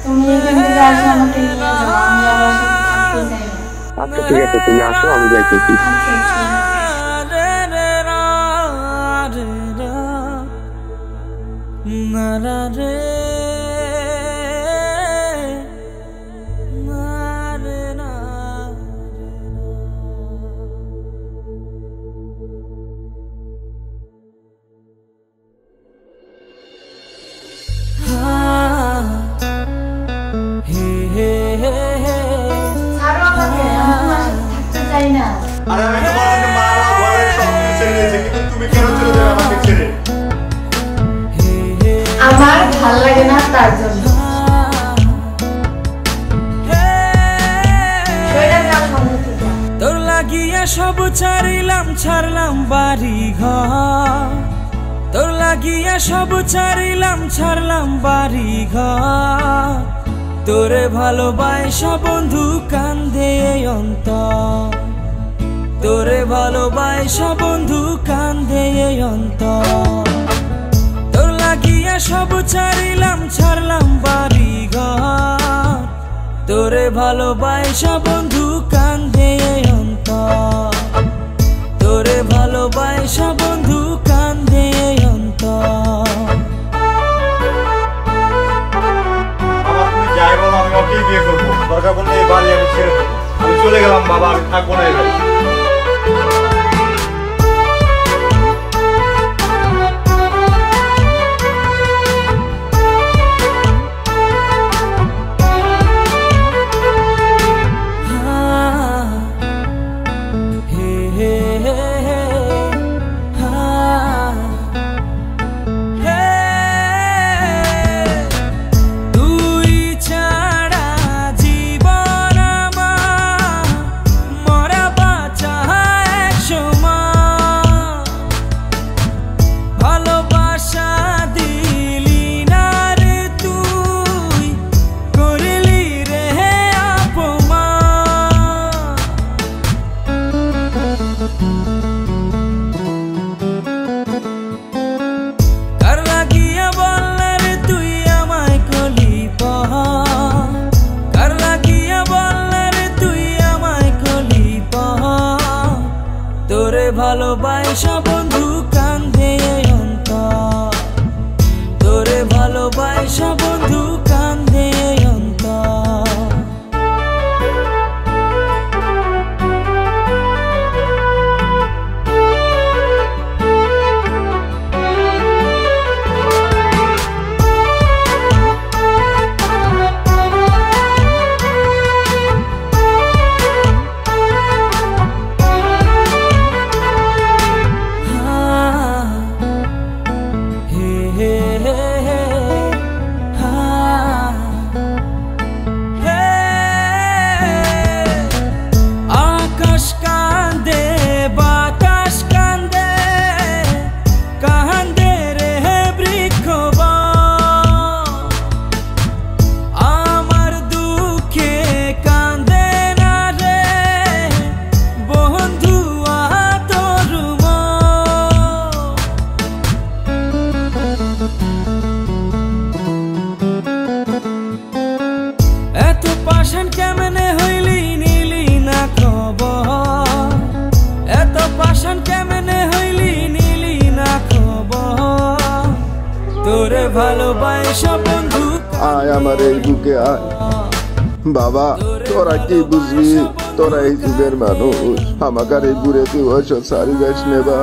তুমি এখান থেকে আসো, আমাকে নিয়ে যাও, আমি আবার থাকতে চাই না। আচ্ছা ঠিক আছে, তুমি আসো, আমি যাইতেছি। আমার ভাল লাগে না তার জন্য। তোর লাগিয়া সব ছাড়িলাম, ছাড়লাম বাড়ি ঘর। তোর লাগিয়া সব ছাড়িলাম, ছাড়লাম বাড়ি ঘর। তোরে ভালোবাসা বন্ধু কান্দে অন্তর। তোরে ভালোবাসা বন্ধু কান্দে অন্তর। তোর লাগিয়া সব ছাড়িলাম, ছাড়লাম বাড়ি ঘর। তোরে ভালোবাসা বন্ধু কান্দে অন্তর। তোরে ভালোবাসা বন্ধু কান্দে অন্তর। যাই বলো, আমি ওকেই বিয়ে করবো। দরকার পড়লে এই বাড়ি আমি ছেড়ে দেবো। আমি চলে গেলাম বাবা, আমি থাকবো না এই বাড়ি। ভালোবাসা বন্ধু কান্দে অন্তর। তোরে ভালোবাসা বন্ধু কান্দে অন্তর। কেমনে হইলি নিলি না খবর। এত পাশান কেমনে হইলি নিলি না খবর। তোরে ভালোবাসা বন্ধু আয় আমার এই বুকে আয়। বাবা তোরা কি বুঝবি, তোরা এই যুগের মানুষ। আমাকে এই বুড়ে তুই ওসব সারি গাছ নেবা।